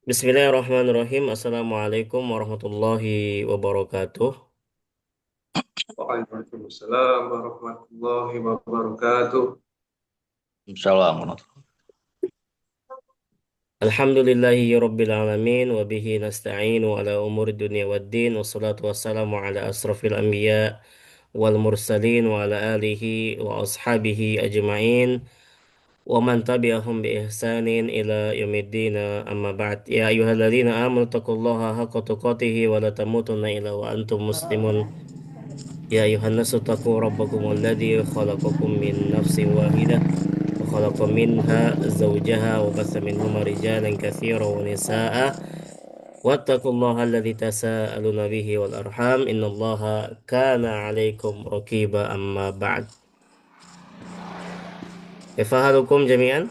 Bismillahirrahmanirrahim. Assalamualaikum warahmatullahi wabarakatuh. Waalaikumsalam warahmatullahi wabarakatuh. Insyaallah. Alhamdulillahi rabbil alamin wa bihi nasta'inu ala umuri dunya waddin wassalatu wassalamu ala asrafil anbiya wal mursalin wa ala alihi wa ashabihi ajma'in wa man tabi'ahum bi ihsanin ila yaumiddin amma ba'd. Ya ayyuhalladzina amanu taqullaha haqqa tuqatih wa la tamutunna illa wa antum muslimun. يا أيها الناس اتقوا ربكم الذي خلقكم من نفس واحدة وخلق منها زوجها وبث منهما رجالا كثيرا ونساء واتقوا الله الذي تساءلون به والأرحام إن الله كان عليكم رقيبا أما بعد. كيف حالكم جميعا؟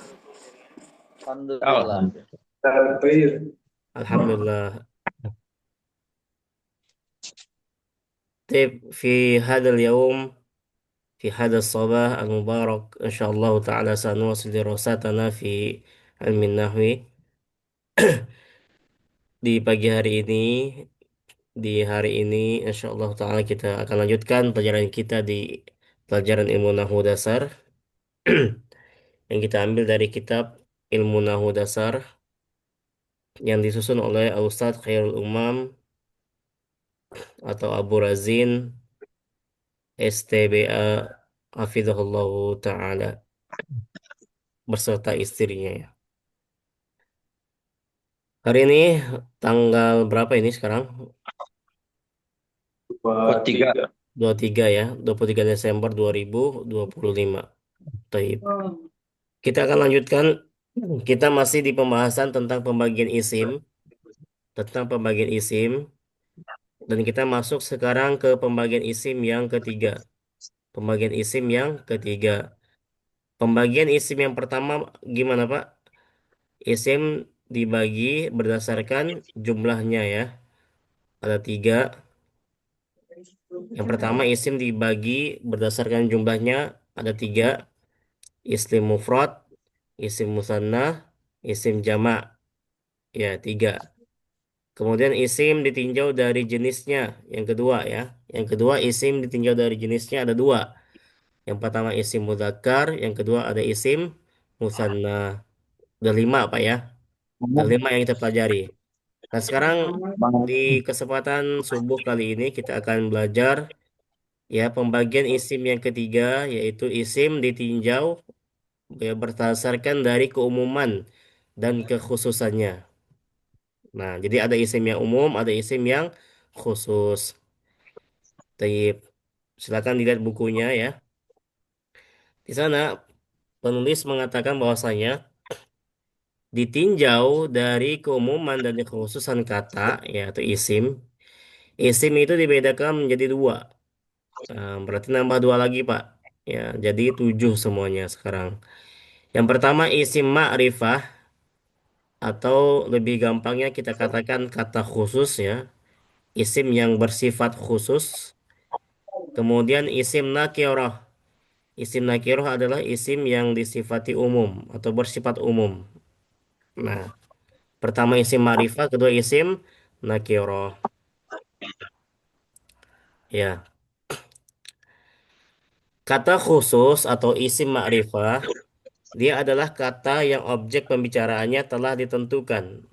Alhamdulillah. Takbir. الحمد لله. طيب في هذا اليوم في هذا الصباح المبارك إن شاء الله تعالى سنواصل دراستنا في علم النحو. Di pagi hari ini, di hari ini, insya Allah Ta'ala kita akan lanjutkan pelajaran kita di pelajaran ilmu Nahu Dasar yang kita ambil dari kitab Ilmu Nahu Dasar yang disusun oleh Ustadz Khairul Umam atau Abu Razin STBA Hafizahullah Ta'ala beserta istrinya ya. Hari ini tanggal berapa ini sekarang? Dua, Ketiga. tiga. 23 ya, 23 Desember 2025. Taib. Kita akan lanjutkan. Kita masih di pembahasan tentang pembagian isim, dan kita masuk sekarang ke pembagian isim yang ketiga. Pembagian isim yang ketiga. Pembagian isim yang pertama gimana, Pak? Isim dibagi berdasarkan jumlahnya ya. Ada tiga. Yang pertama isim dibagi berdasarkan jumlahnya ada tiga. Isim mufrad, isim musanna, isim jamak. Ya, tiga. Kemudian isim ditinjau dari jenisnya. Yang kedua ya. Yang kedua isim ditinjau dari jenisnya ada dua. Yang pertama isim mudzakkar, yang kedua ada isim musanna. Ada lima Pak ya. Ada lima yang kita pelajari. Nah sekarang di kesempatan subuh kali ini kita akan belajar ya pembagian isim yang ketiga, yaitu isim ditinjau ya berdasarkan dari keumuman dan kekhususannya. Nah, jadi ada isim yang umum, ada isim yang khusus. Taib. Silakan dilihat bukunya ya. Di sana penulis mengatakan bahwasanya ditinjau dari keumuman dan kekhususan kata yaitu isim. Isim itu dibedakan menjadi dua. Berarti nambah dua lagi Pak. Ya, jadi tujuh semuanya sekarang. Yang pertama isim ma'rifah atau lebih gampangnya kita katakan kata khusus ya. Isim yang bersifat khusus. Kemudian isim nakirah. Isim nakirah adalah isim yang disifati umum atau bersifat umum. Nah, pertama isim ma'rifah, kedua isim nakirah. Ya, kata khusus atau isim ma'rifah, dia adalah kata yang objek pembicaraannya telah ditentukan.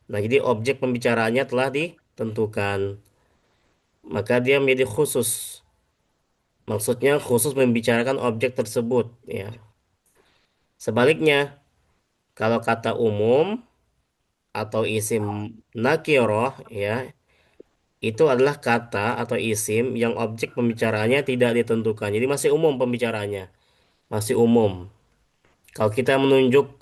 Nah, jadi objek pembicaraannya telah ditentukan. Maka dia menjadi khusus. Maksudnya khusus membicarakan objek tersebut. Ya. Sebaliknya, kalau kata umum atau isim nakirah, ya, itu adalah kata atau isim yang objek pembicaraannya tidak ditentukan. Jadi masih umum pembicaraannya, masih umum. Kalau kita menunjuk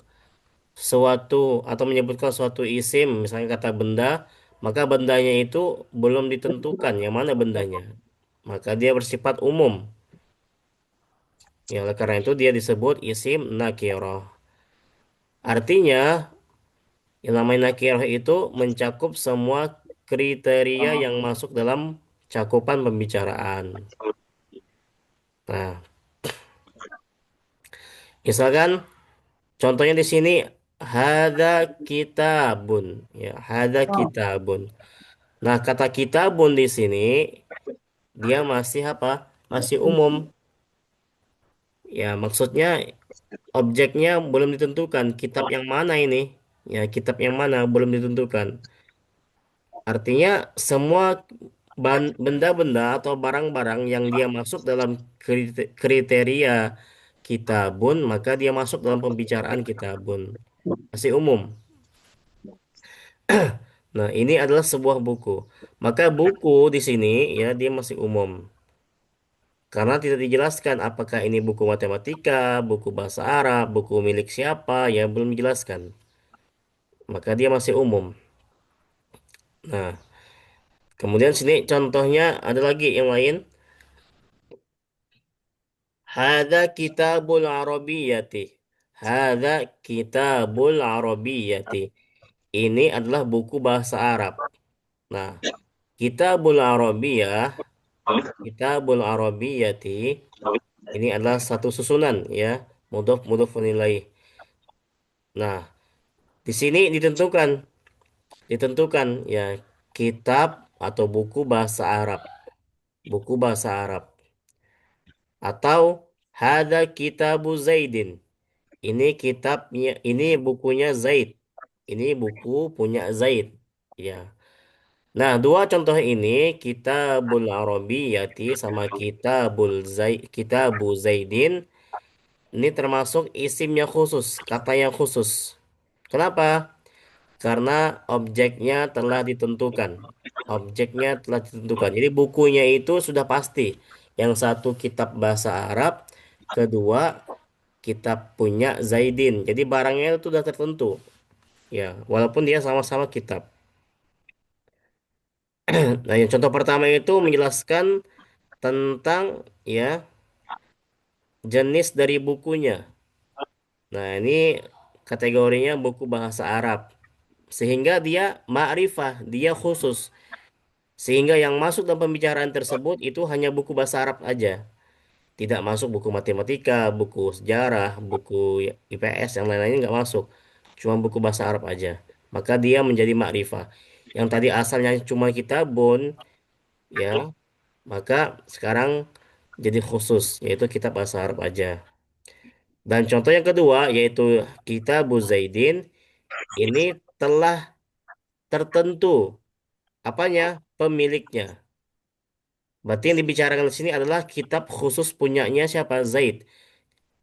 suatu atau menyebutkan suatu isim, misalnya kata benda, maka bendanya itu belum ditentukan yang mana bendanya. Maka dia bersifat umum. Ya, oleh karena itu dia disebut isim nakirah. Artinya, yang namanya nakirah itu mencakup semua kriteria yang masuk dalam cakupan pembicaraan. Nah, misalkan contohnya di sini Hada kitabun. Ya, hada kitabun. Nah, kata kitabun di sini dia masih apa? Masih umum. Ya, maksudnya objeknya belum ditentukan. Kitab yang mana ini? Ya, kitab yang mana belum ditentukan. Artinya semua benda-benda atau barang-barang yang dia masuk dalam kriteria kitabun, maka dia masuk dalam pembicaraan kitabun. Masih umum. Nah, ini adalah sebuah buku. Maka buku di sini ya dia masih umum. Karena tidak dijelaskan apakah ini buku matematika, buku bahasa Arab, buku milik siapa, ya belum dijelaskan. Maka dia masih umum. Nah, kemudian sini contohnya ada lagi yang lain. Hada kitabul Arabiyyati. Hada kitabul Arabiyyati. Ini adalah buku bahasa Arab. Nah, kitabul Arabiyyah, kitabul Arabiyyati ini adalah satu susunan ya, mudhof mudhof ilaih. Nah, di sini ditentukan ya kitab atau buku bahasa Arab, buku bahasa Arab atau hada kitabu Zaidin. Ini kitabnya, ini bukunya Zaid. Ini buku punya Zaid. Ya. Nah, dua contoh ini Kitabul Arabiyyati sama Kitabu Zaidin ini termasuk isimnya khusus, kata yang khusus. Kenapa? Karena objeknya telah ditentukan. Objeknya telah ditentukan. Jadi bukunya itu sudah pasti. Yang satu kitab bahasa Arab, kedua kitab punya Zaidin. Jadi barangnya itu sudah tertentu. Ya, walaupun dia sama-sama kitab. Nah, yang contoh pertama itu menjelaskan tentang ya jenis dari bukunya. Nah, ini kategorinya buku bahasa Arab. Sehingga dia ma'rifah, dia khusus. Sehingga yang masuk dalam pembicaraan tersebut itu hanya buku bahasa Arab aja. Tidak masuk buku matematika, buku sejarah, buku IPS, yang lain-lainnya nggak masuk. Cuma buku bahasa Arab aja. Maka dia menjadi ma'rifah. Yang tadi asalnya cuma kitabun, ya, maka sekarang jadi khusus, yaitu kitab bahasa Arab aja. Dan contoh yang kedua, yaitu Kitabu Zaidin, ini telah tertentu apanya? Pemiliknya. Berarti yang dibicarakan di sini adalah kitab khusus punyanya siapa? Zaid.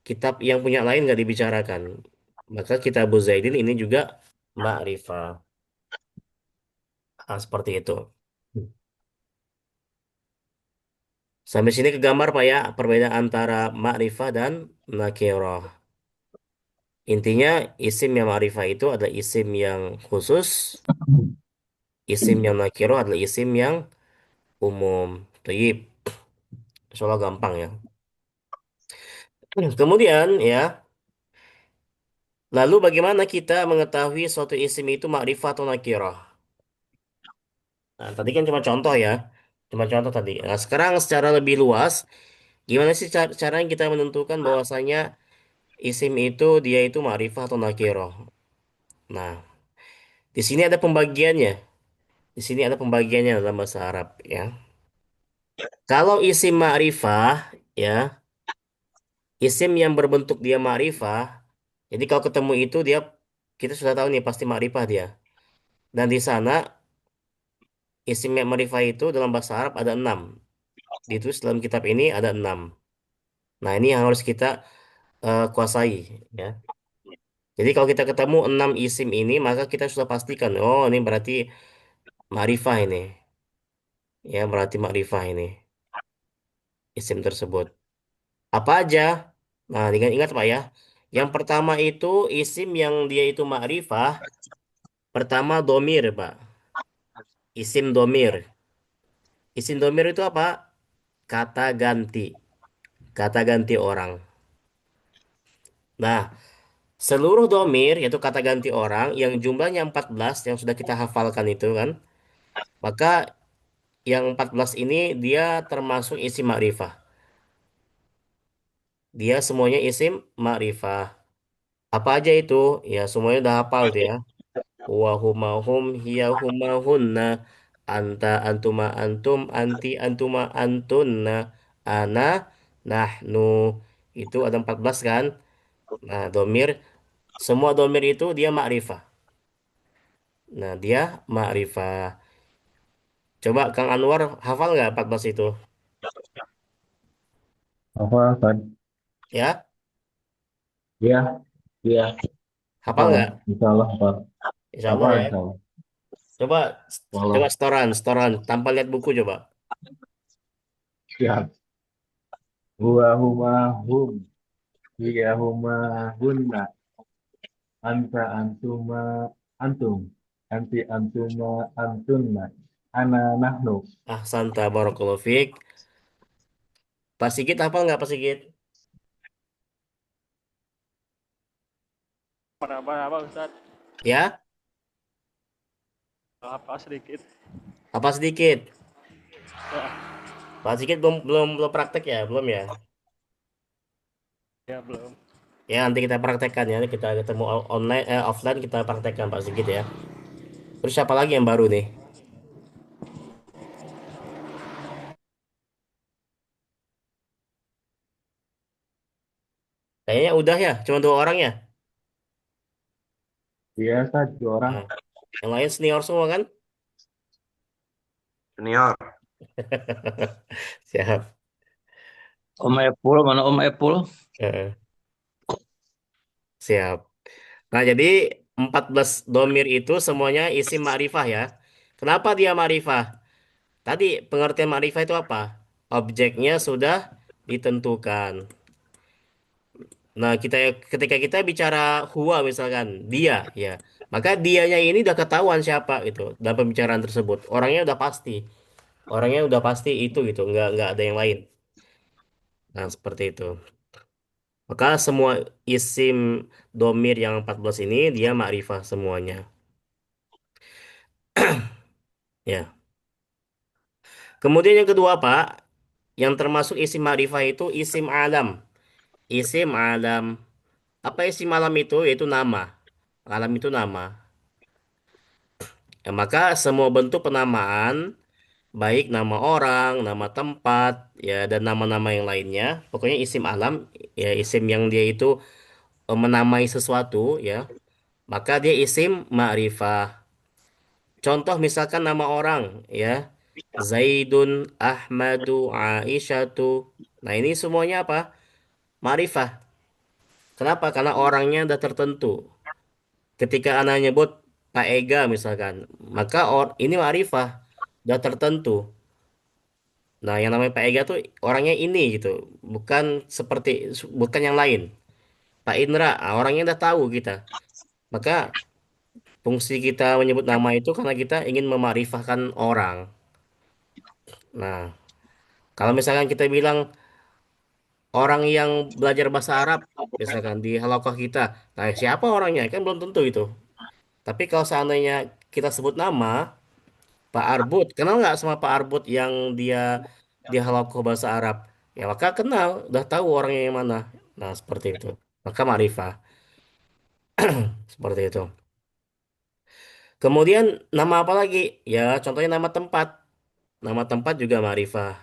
Kitab yang punya lain nggak dibicarakan. Maka Kitabu Zaidin ini juga ma'rifah. Ah, seperti itu. Sampai sini kegambar Pak ya, perbedaan antara ma'rifah dan nakirah. Intinya isim yang ma'rifah itu adalah isim yang khusus, isim yang nakirah adalah isim yang umum. Tayyib, soalnya gampang ya. Kemudian ya, lalu bagaimana kita mengetahui suatu isim itu ma'rifah atau nakirah? Nah, tadi kan cuma contoh ya. Cuma contoh tadi. Nah, sekarang secara lebih luas, gimana sih caranya kita menentukan bahwasanya isim itu dia itu ma'rifah atau nakirah? Nah, di sini ada pembagiannya. Di sini ada pembagiannya dalam bahasa Arab ya. Kalau isim ma'rifah ya, isim yang berbentuk dia ma'rifah, jadi kalau ketemu itu dia kita sudah tahu nih pasti ma'rifah dia. Dan di sana isim yang ma'rifah itu dalam bahasa Arab ada 6. Ditulis dalam kitab ini ada 6. Nah, ini yang harus kita kuasai ya. Jadi kalau kita ketemu 6 isim ini, maka kita sudah pastikan, oh ini berarti ma'rifah ini. Ya, berarti ma'rifah ini isim tersebut. Apa aja? Nah, ingat-ingat Pak ya. Yang pertama itu isim yang dia itu ma'rifah. Pertama domir, Pak. Isim domir. Isim domir itu apa? Kata ganti. Kata ganti orang. Nah, seluruh domir, yaitu kata ganti orang, yang jumlahnya 14, yang sudah kita hafalkan itu kan. Maka yang 14 ini dia termasuk isim ma'rifah. Dia semuanya isim ma'rifah. Apa aja itu? Ya semuanya udah hafal tuh ya. Wa huma hum hiya huma hunna anta antuma antum anti antuma antunna ana nahnu itu ada 14 kan? Nah, domir semua domir itu dia ma'rifah. Nah, dia ma'rifah. Coba Kang Anwar hafal nggak 14 itu? Apa kan? Ya, Iya, iya. hafal Apa? nggak? Insya Allah apa? Insya Apa Allah ya. insya Allah. Coba coba Walau setoran tanpa lihat buku coba. siap. Huwa huma hum. Hiya huma hunna. Anta antuma antum. Anti antuma antunna. Ana nahnu. Ahsanta barakallahu fiik. Pak Sigit hafal nggak Pak Sigit? Apa Ustaz? Ya, Apa sedikit? apa sedikit? Ya, Pak Sigit belum belum belum praktek ya, belum ya? ya belum. Ya nanti kita praktekkan ya. Kita ketemu online offline kita praktekkan Pak Sigit ya. Terus siapa lagi yang baru nih? Kayaknya udah ya, cuma 2 orang ya. Iya, satu orang. Nah, yang lain senior semua kan? Senior. Siap. Om Epul, mana Om Epul? Heeh, siap. Nah, jadi 14 domir itu semuanya isim ma'rifah ya. Kenapa dia ma'rifah? Tadi pengertian ma'rifah itu apa? Objeknya sudah ditentukan. Nah, ketika kita bicara huwa misalkan dia ya, maka dianya ini udah ketahuan siapa gitu dalam pembicaraan tersebut. Orangnya udah pasti. Orangnya udah pasti itu gitu, nggak ada yang lain. Nah, seperti itu. Maka semua isim domir yang 14 ini dia ma'rifah semuanya. Ya. Kemudian yang kedua, Pak, yang termasuk isim ma'rifah itu isim alam. Isim alam. Apa isim alam itu? Yaitu nama. Alam itu nama. Ya, maka semua bentuk penamaan, baik nama orang, nama tempat, ya dan nama-nama yang lainnya, pokoknya isim alam, ya isim yang dia itu menamai sesuatu, ya, maka dia isim ma'rifah. Contoh misalkan nama orang, ya, Zaidun, Ahmadu, Aisyatu. Nah ini semuanya apa? Ma'rifah. Kenapa? Karena orangnya udah tertentu. Ketika anak nyebut Pak Ega misalkan, maka ini ma'rifah, udah tertentu. Nah, yang namanya Pak Ega tuh orangnya ini gitu, bukan seperti bukan yang lain. Pak Indra, orangnya udah tahu kita. Maka fungsi kita menyebut nama itu karena kita ingin memarifahkan orang. Nah, kalau misalkan kita bilang orang yang belajar bahasa Arab, misalkan di halaqah kita, nah siapa orangnya kan belum tentu itu. Tapi kalau seandainya kita sebut nama Pak Arbut, kenal nggak sama Pak Arbut yang dia di halaqah bahasa Arab? Ya maka kenal, udah tahu orangnya yang mana. Nah, seperti itu. Maka ma'rifah, seperti itu. Kemudian nama apa lagi? Ya, contohnya nama tempat. Nama tempat juga ma'rifah.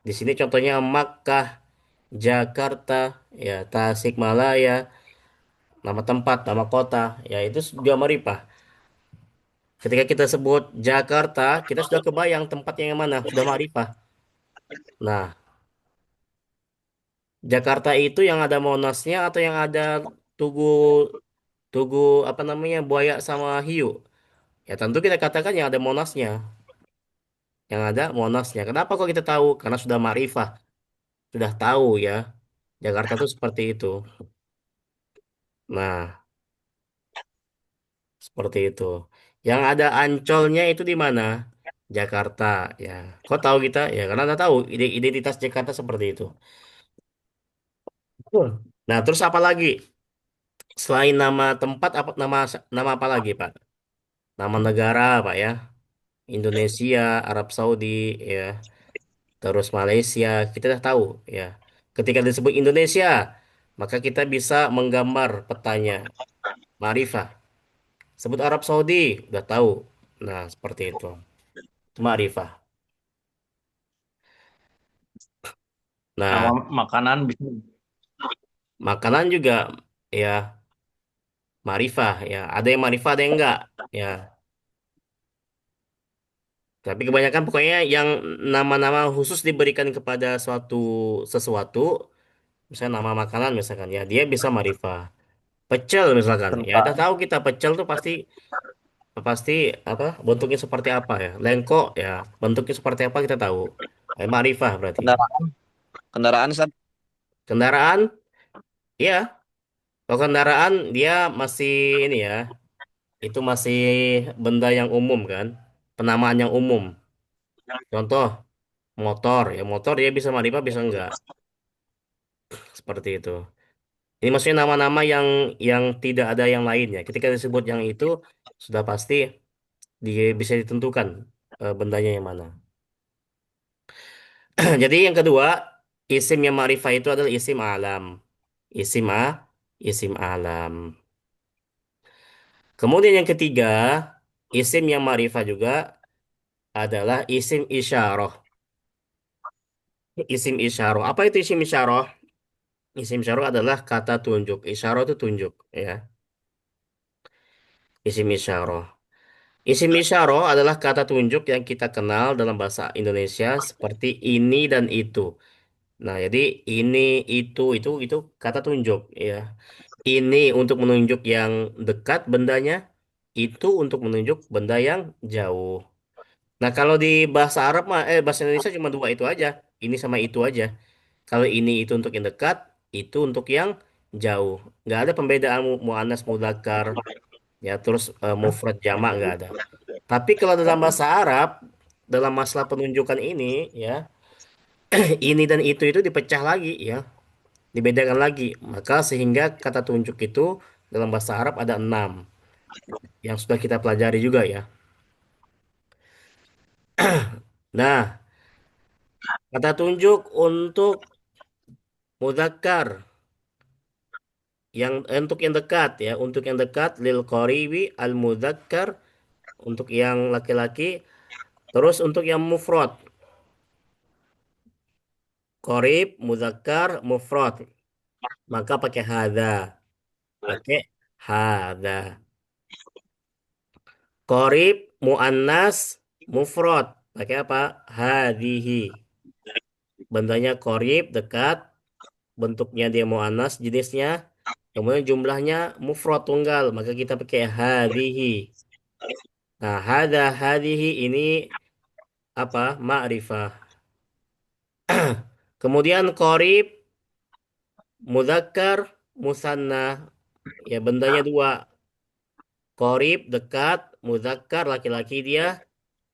Di sini contohnya Makkah, Jakarta, ya Tasikmalaya, nama tempat, nama kota, ya itu juga ma'rifah. Ketika kita sebut Jakarta, kita sudah kebayang tempatnya yang mana, sudah ma'rifah. Nah, Jakarta itu yang ada Monasnya atau yang ada Tugu Tugu apa namanya Buaya sama Hiu? Ya tentu kita katakan yang ada Monasnya, yang ada Monasnya. Kenapa kok kita tahu? Karena sudah ma'rifah, sudah tahu ya. Jakarta itu seperti itu. Nah, seperti itu. Yang ada Ancolnya itu di mana? Jakarta ya. Kok tahu kita? Ya karena kita tahu identitas Jakarta seperti itu. Betul. Nah, terus apa lagi? Selain nama tempat, apa nama apa lagi, Pak? Nama negara, Pak ya. Indonesia, Arab Saudi, ya. Terus Malaysia, kita udah tahu, ya. Ketika disebut Indonesia, Maka kita bisa menggambar petanya. Ma'rifah. Sebut Arab Saudi, udah tahu. Nah, seperti itu. Itu ma'rifah. Nah, Nama makanan bisa. makanan juga ya ma'rifah ya. Ada yang ma'rifah, ada yang enggak. Ya, tapi kebanyakan pokoknya yang nama-nama khusus diberikan kepada suatu sesuatu, misalnya nama makanan misalkan ya, dia bisa ma'rifah. Pecel misalkan. Ya, udah Tentang tahu kita pecel tuh pasti pasti apa bentuknya seperti apa ya. Lengkok ya, bentuknya seperti apa kita tahu. Ma'rifah berarti. Kendaraan, kendaraan Ustaz. Kendaraan, ya. Kalau kendaraan dia masih ini ya, itu masih benda yang umum kan, penamaan yang umum. Contoh motor, ya motor dia bisa marifat bisa enggak, seperti itu. Ini maksudnya nama-nama yang tidak ada yang lainnya. Ketika disebut yang itu sudah pasti dia bisa ditentukan bendanya yang mana. Jadi yang kedua, isim yang ma'rifah itu adalah isim alam. Isim isim alam. Kemudian yang ketiga, isim yang ma'rifah juga adalah isim isyarah. Isim isyarah. Apa itu isim isyarah? Isim isyarah adalah kata tunjuk. Isyarah itu tunjuk, ya. Isim isyarah. Isim isyarah adalah kata tunjuk yang kita kenal dalam bahasa Indonesia seperti ini dan itu. Nah, jadi ini, itu kata tunjuk, ya. Ini untuk menunjuk yang dekat bendanya, itu untuk menunjuk benda yang jauh. Nah, kalau di bahasa Arab mah, bahasa Indonesia cuma dua itu aja. Ini sama itu aja. Kalau ini itu untuk yang dekat, itu untuk yang jauh. Nggak ada pembedaan muannas mudzakkar, ya terus mufrad jamak nggak ada. Tapi kalau dalam bahasa Arab, dalam masalah penunjukan ini, ya ini dan itu dipecah lagi, ya dibedakan lagi. Maka sehingga kata tunjuk itu dalam bahasa Arab ada enam, yang sudah kita pelajari juga ya. Nah, kata tunjuk untuk mudzakkar untuk yang dekat ya, untuk yang dekat lil qaribi al mudzakkar untuk yang laki-laki, terus untuk yang mufrad qarib mudzakkar mufrad maka pakai hadza, pakai hadza. Qarib muannas mufrad pakai apa? Hadhihi. Bendanya qarib dekat, bentuknya dia muannas jenisnya, kemudian jumlahnya mufrad tunggal maka kita pakai hadhihi. Nah, hadhihi ini apa? Ma'rifah. Kemudian qorib, mudzakkar, musanna. Ya, bendanya dua. Qorib, dekat, mudzakkar, laki-laki dia.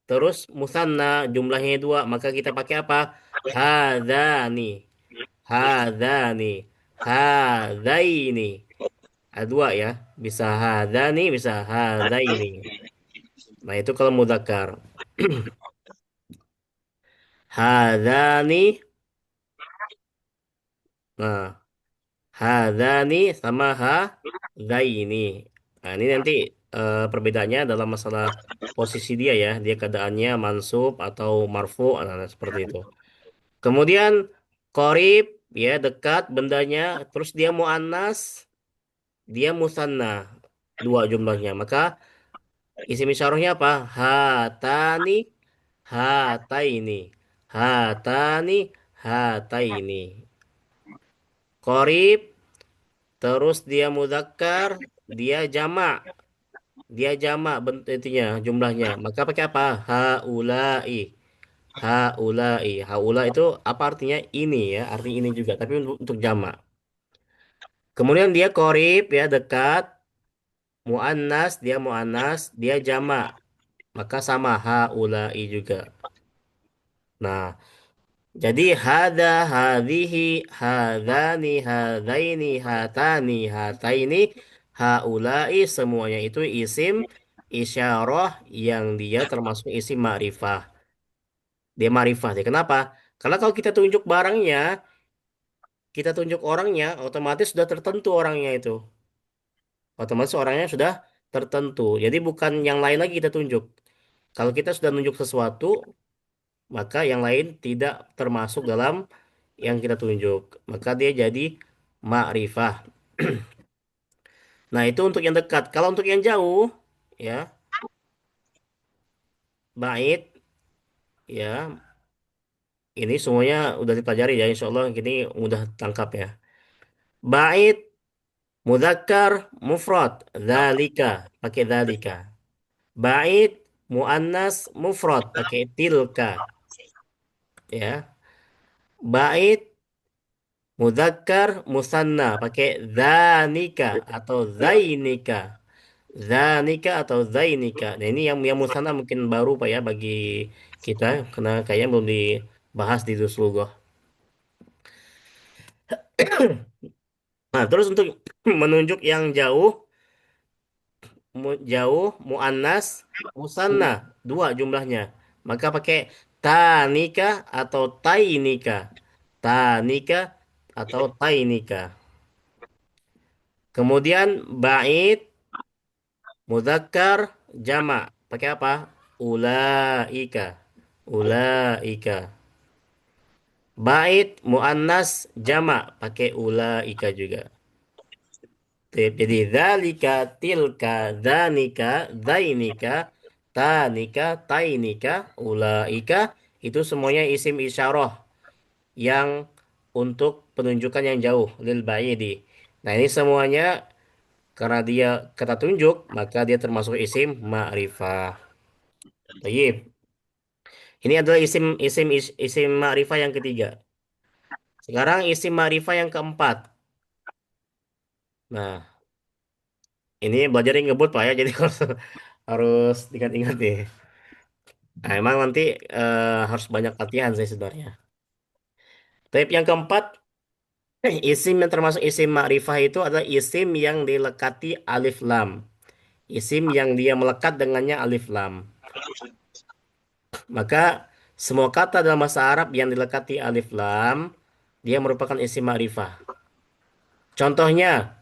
Terus musanna, jumlahnya dua. Maka kita pakai apa? Hadzani. Hadzani. Hadzaini. Ada dua ya. Bisa hadzani, bisa hadzaini. Nah, itu kalau mudzakkar. Hadzani. Nah, hadani sama hadzaini. Nah, ini nanti perbedaannya dalam masalah posisi dia ya. Dia keadaannya mansub atau marfu, nah, seperti itu. Kemudian qorib ya dekat bendanya, terus dia muannas, dia musanna, dua jumlahnya. Maka isim isyarahnya apa? Hatani, hataini. Hatani, hataini. Qorib terus dia mudzakkar, dia jamak. Dia jamak itunya, jumlahnya. Maka pakai apa? Haulai. Haulai. Haula itu apa artinya? Ini ya, arti ini juga, tapi untuk jamak. Kemudian dia korib ya, dekat. Muannas, dia muannas, dia jamak. Maka sama haulai juga. Nah, jadi hada, hadhihi, hadani, hadaini, hatani, hataini, haulai semuanya itu isim isyarah yang dia termasuk isim ma'rifah. Dia ma'rifah. Dia kenapa? Karena kalau kita tunjuk barangnya, kita tunjuk orangnya, otomatis sudah tertentu orangnya itu. Otomatis orangnya sudah tertentu. Jadi bukan yang lain lagi kita tunjuk. Kalau kita sudah nunjuk sesuatu, maka yang lain tidak termasuk dalam yang kita tunjuk. Maka dia jadi ma'rifah. Nah, itu untuk yang dekat. Kalau untuk yang jauh, ya, bait, ya, ini semuanya udah dipelajari ya, insya Allah ini mudah tangkap ya. Bait, mudzakkar, mufrad, dzalika, pakai dzalika. Bait, muannas, mufrad, pakai tilka, ya. Bait, mudzakkar, musanna, pakai dzanika atau zainika. Zanika atau zainika. Nah, ini yang musanna mungkin baru Pak ya bagi kita karena kayaknya belum dibahas di Duslugah. Nah, terus untuk menunjuk yang jauh, jauh, muannas, musanna, dua jumlahnya. Maka pakai tanika atau tainika. Tanika atau tainika. Kemudian bait, mudzakkar, jamak. Pakai apa? Ulaika. Ulaika. Bait muannas jamak pakai ulaika juga. Jadi dzalika, tilka, dzanika, dzainika, tanika, tainika, ulaika itu semuanya isim isyarah yang untuk penunjukan yang jauh lil ba'idi. Nah, ini semuanya karena dia kata tunjuk, maka dia termasuk isim ma'rifah. Baik. Ini adalah isim ma'rifah yang ketiga. Sekarang isim ma'rifah yang keempat. Nah, ini belajar yang ngebut Pak ya, jadi harus diingat-ingat nih. Nah, emang nanti harus banyak latihan sih sebenarnya. Tapi yang keempat, isim yang termasuk isim ma'rifah itu adalah isim yang dilekati alif lam. Isim yang dia melekat dengannya alif lam. Maka semua kata dalam bahasa Arab yang dilekati alif lam, dia merupakan isim ma'rifah. Contohnya,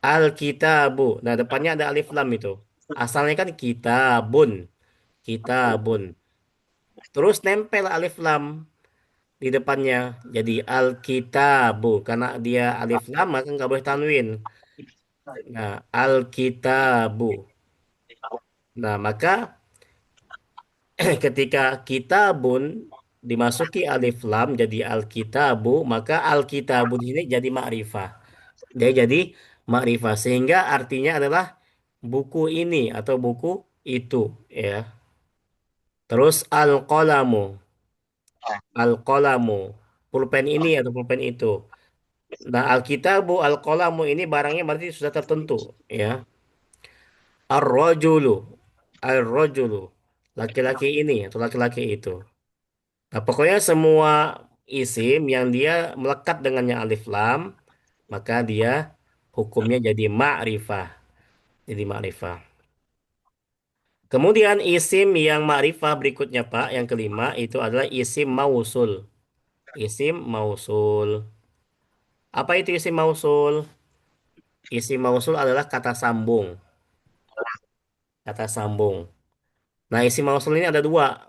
al-kitabu. Nah, depannya ada alif lam itu. Asalnya kan kitabun. Kitabun. Terus nempel alif lam di depannya. Jadi al-kitabu. Karena dia alif lam maka nggak boleh tanwin. Nah, al-kitabu. Nah, maka ketika kitabun dimasuki alif lam jadi al-kitabu, maka al-kitabu di sini jadi ma'rifah. Dia jadi ma'rifah sehingga artinya adalah buku ini atau buku itu ya. Terus al-qalamu, al-qalamu, pulpen ini atau pulpen itu. Nah, al-kitabu, al-qalamu ini barangnya berarti sudah tertentu ya. Ar-rajulu, ar-rajulu, laki-laki ini atau laki-laki itu. Nah, pokoknya semua isim yang dia melekat dengannya alif lam, maka dia hukumnya jadi ma'rifah. Jadi ma'rifah. Kemudian isim yang ma'rifah berikutnya Pak, yang kelima itu adalah isim mausul. Isim mausul. Apa itu isim mausul? Isim mausul adalah kata sambung. Kata sambung. Nah, isim mausul ini ada dua.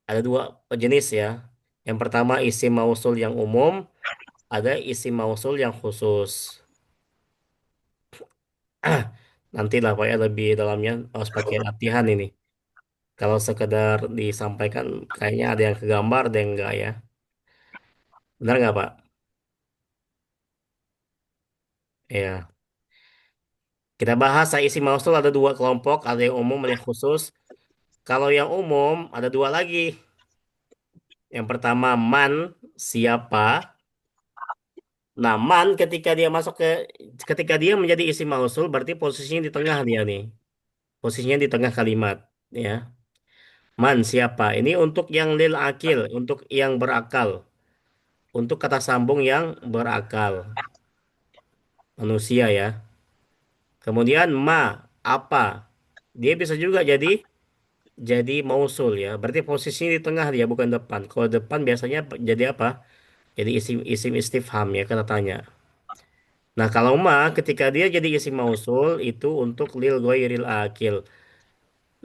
Ada dua jenis ya. Yang pertama isim mausul yang umum, ada isim mausul yang khusus. Nantilah Pak ya lebih dalamnya harus pakai latihan ini. Kalau sekedar disampaikan kayaknya ada yang kegambar, ada yang enggak ya. Benar nggak Pak? Ya. Kita bahas isi mausul ada dua kelompok, ada yang umum, ada yang khusus. Kalau yang umum ada dua lagi. Yang pertama man, siapa. Nah, man ketika dia menjadi isi mausul berarti posisinya di tengah dia nih. Posisinya di tengah kalimat, ya. Man, siapa. Ini untuk yang lil akil, untuk yang berakal. Untuk kata sambung yang berakal. Manusia ya. Kemudian ma, apa. Dia bisa juga jadi mausul ya. Berarti posisinya di tengah dia bukan depan. Kalau depan biasanya jadi apa? Jadi isim istifham ya kata tanya. Nah, kalau ma ketika dia jadi isim mausul itu untuk lil ghairil akil.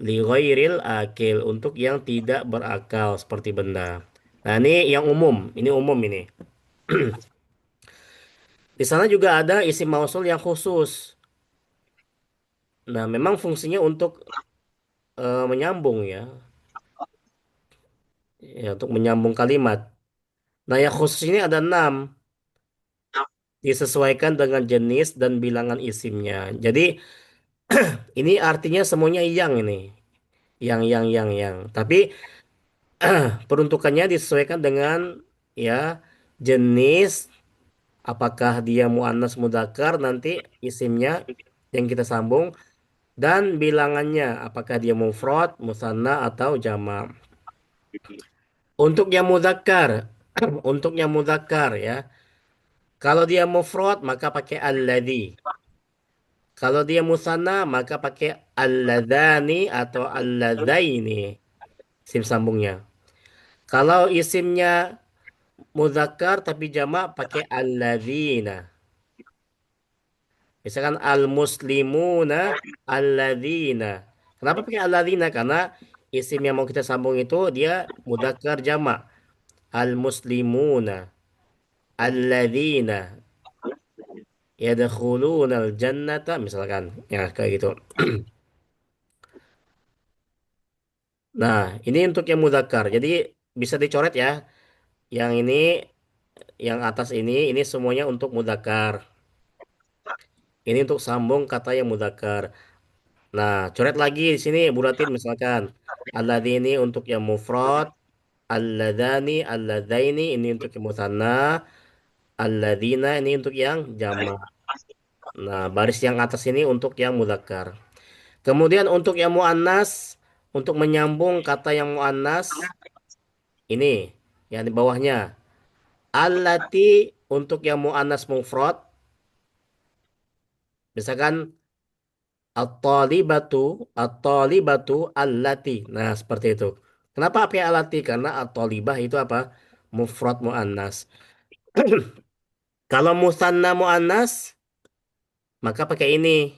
Li ghairil akil untuk yang tidak berakal seperti benda. Nah, ini yang umum. Ini umum ini. Di sana juga ada isim mausul yang khusus. Nah, memang fungsinya untuk menyambung ya. Ya, untuk menyambung kalimat. Nah, yang khusus ini ada 6. Disesuaikan dengan jenis dan bilangan isimnya. Jadi, ini artinya semuanya yang ini. Yang. Tapi, peruntukannya disesuaikan dengan ya jenis, apakah dia muannas mudzakkar nanti isimnya yang kita sambung, dan bilangannya apakah dia mufrad, musanna atau jamak. Untuk yang mudzakkar, untuk yang mudzakkar ya. Kalau dia mufrad maka pakai alladzi. Kalau dia musanna maka pakai alladzani atau alladzaini sim sambungnya. Kalau isimnya mudzakkar tapi jamak pakai alladzina. Misalkan al-muslimuna alladzina. Kenapa pakai alladzina? Karena isim yang mau kita sambung itu dia mudzakkar jamak. Al-muslimuna alladzina yadkhuluna al-jannata misalkan. Ya kayak gitu. Nah, ini untuk yang mudzakkar. Jadi bisa dicoret ya. Yang ini, yang atas ini semuanya untuk mudzakkar. Ini untuk sambung kata yang mudzakkar. Nah, coret lagi di sini bulatin misalkan alladzini untuk yang mufrad, alladzani, alladzaini ini untuk yang musanna, alladzina ini untuk yang jamak. Nah, baris yang atas ini untuk yang mudzakkar. Kemudian untuk yang muannas, untuk menyambung kata yang muannas ini yang di bawahnya. Allati untuk yang muannas mufrad, misalkan at-talibatu, at-talibatu allati. Nah, seperti itu. Kenapa pakai allati? Karena at-talibah itu apa? Mufrad muannas. Kalau musanna muannas, maka pakai ini.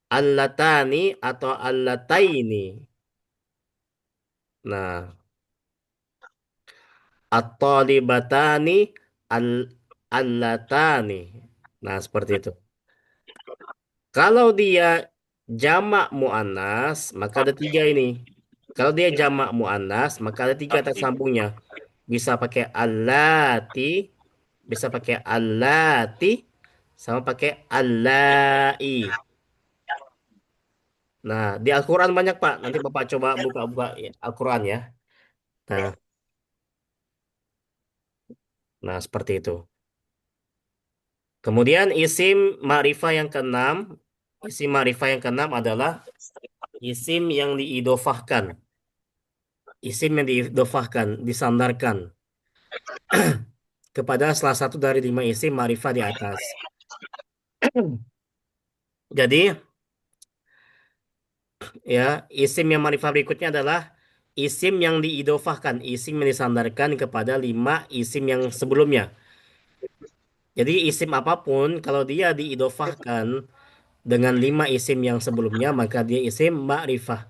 Allatani atau allataini. Nah, at-talibatani al allatani. Nah, seperti itu. Kalau dia jamak muannas, maka ada tiga ini. Kalau dia jamak muannas, maka ada tiga tersambungnya. Bisa pakai allati, bisa pakai allati, sama pakai allai. Nah, di Al-Quran banyak Pak. Nanti Bapak coba buka-buka ya, Al-Quran ya. Nah, nah seperti itu. Kemudian isim ma'rifah yang keenam, isim ma'rifah yang keenam adalah isim yang diidofahkan. Isim yang diidofahkan, disandarkan kepada salah satu dari 5 isim ma'rifah di atas. Jadi, ya, isim yang ma'rifah berikutnya adalah isim yang diidofahkan, isim yang disandarkan kepada 5 isim yang sebelumnya. Jadi isim apapun kalau dia diidofahkan dengan 5 isim yang sebelumnya maka dia isim ma'rifah.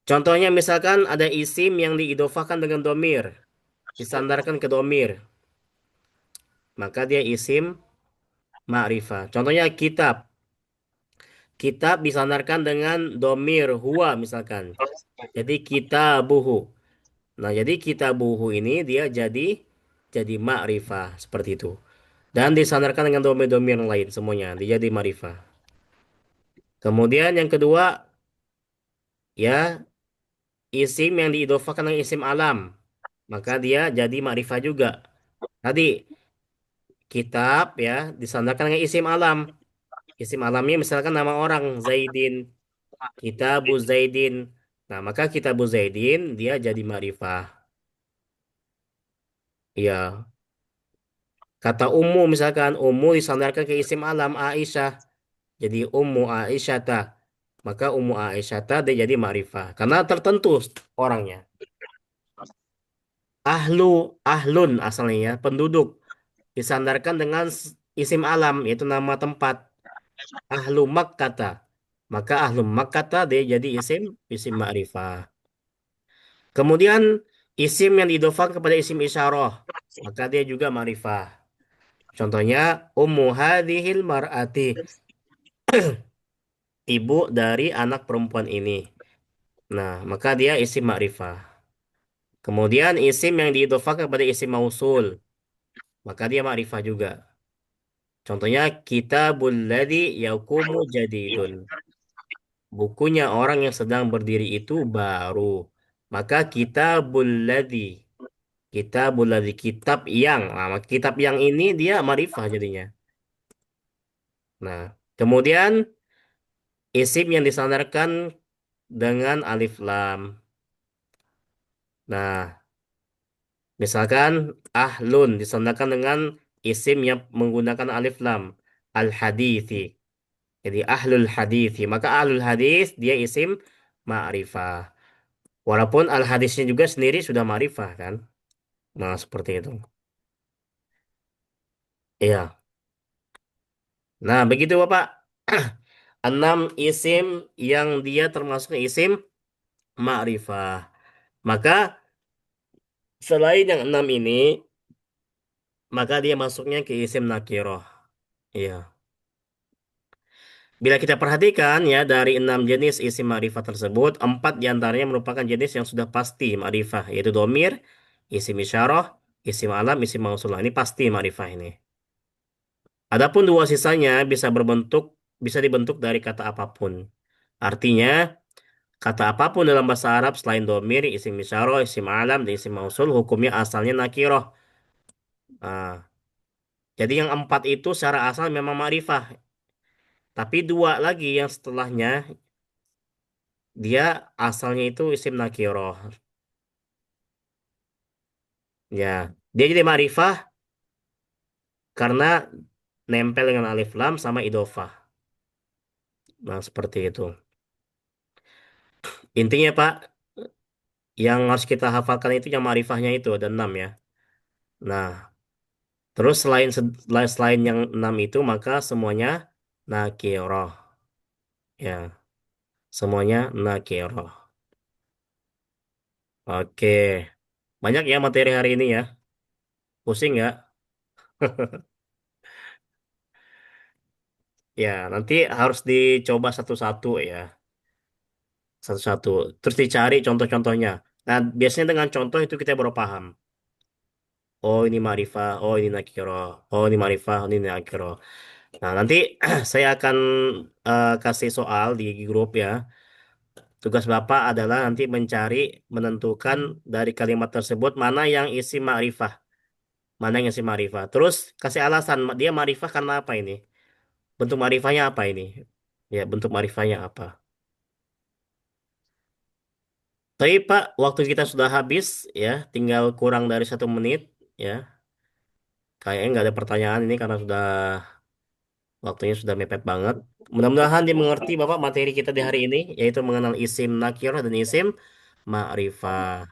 Contohnya misalkan ada isim yang diidofahkan dengan domir, disandarkan ke domir, maka dia isim ma'rifah. Contohnya kitab. Kitab disandarkan dengan domir huwa misalkan. Jadi kitabuhu. Nah, jadi kitabuhu ini dia jadi ma'rifah seperti itu. Dan disandarkan dengan domir-domir yang lain semuanya. Dia jadi ma'rifah. Kemudian yang kedua, ya isim yang diidofahkan dengan isim alam. Maka dia jadi ma'rifah juga. Tadi kitab ya disandarkan dengan isim alam. Isim alamnya misalkan nama orang Zaidin, Kitabu Zaidin. Nah, maka Kitabu Zaidin dia jadi ma'rifah. Ya, kata ummu misalkan ummu disandarkan ke isim alam Aisyah. Jadi ummu Aisyata. Maka ummu Aisyata dia jadi ma'rifah karena tertentu orangnya. Ahlu, ahlun asalnya ya, penduduk. Disandarkan dengan isim alam, yaitu nama tempat. Ahlu Makkata. Maka ahlu Makkata dia jadi isim ma'rifah. Kemudian isim yang diidhofahkan kepada isim isyarah, maka dia juga ma'rifah. Contohnya ummu hadhil mar'ati, ibu dari anak perempuan ini. Nah, maka dia isim ma'rifah. Kemudian isim yang diidhofahkan kepada isim mausul, maka dia ma'rifah juga. Contohnya kitabul ladzi yaqumu jadidun. Bukunya orang yang sedang berdiri itu baru. Maka kitabul ladzi, kitabul ladzi, kitab yang. Nah, kitab yang ini dia ma'rifah jadinya. Nah, kemudian isim yang disandarkan dengan alif lam. Nah, misalkan ahlun disandarkan dengan isim yang menggunakan alif lam. Al-hadithi. Jadi ahlul hadithi. Maka ahlul hadis dia isim ma'rifah. Walaupun al-hadisnya juga sendiri sudah ma'rifah kan. Nah, seperti itu. Iya. Nah, begitu Bapak. Enam isim yang dia termasuk isim ma'rifah. Maka selain yang enam ini, maka dia masuknya ke isim nakiroh. Iya. Bila kita perhatikan ya dari enam jenis isim ma'rifah tersebut, empat diantaranya merupakan jenis yang sudah pasti ma'rifah, yaitu domir, isim isyarah, isim alam, isim mausul. Nah, ini pasti ma'rifah ini. Adapun dua sisanya bisa dibentuk dari kata apapun. Artinya, kata apapun dalam bahasa Arab selain domir, isim isyarah, isim alam, dan isim mausul, hukumnya asalnya nakiroh. Nah, jadi yang empat itu secara asal memang ma'rifah. Tapi dua lagi yang setelahnya, dia asalnya itu isim nakiroh. Ya, dia jadi ma'rifah karena nempel dengan alif lam sama idofah. Nah, seperti itu. Intinya, Pak, yang harus kita hafalkan itu yang ma'rifahnya itu ada enam ya. Nah, terus selain yang enam itu maka semuanya nakiroh. Ya, semuanya nakiroh. Oke, banyak ya materi hari ini ya. Pusing ya? Ya, nanti harus dicoba satu-satu ya. Satu-satu. Terus dicari contoh-contohnya. Nah, biasanya dengan contoh itu kita baru paham. Oh, ini ma'rifah. Oh, ini nakiro. Oh, ini ma'rifah. Oh, ini nakiro. Nah, nanti saya akan kasih soal di grup ya. Tugas Bapak adalah nanti mencari, menentukan dari kalimat tersebut mana yang isi ma'rifah. Mana yang isi ma'rifah. Terus kasih alasan, dia ma'rifah karena apa ini? Bentuk ma'rifahnya apa ini? Ya, bentuk ma'rifahnya apa? Tapi Pak, waktu kita sudah habis ya, tinggal kurang dari 1 menit ya. Kayaknya nggak ada pertanyaan ini karena waktunya sudah mepet banget. Mudah-mudahan dimengerti Bapak materi kita di hari ini, yaitu mengenal isim nakirah dan isim ma'rifah.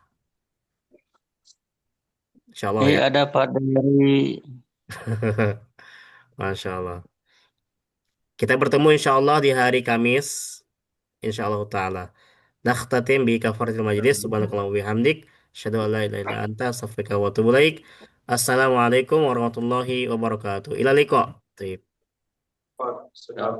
Insya Allah ya. Ada Pak dari Masya Allah. Kita bertemu insya Allah di hari Kamis. Insya Allah Ta'ala. Nakhtatim bi kafaratil majlis. Subhanakallah wa bihamdik. Asyhadu an la ilaha illa anta astaghfiruka wa atubu ilaik. Assalamualaikum warahmatullahi wabarakatuh. Ila liqa. Baik. Pak, sudah.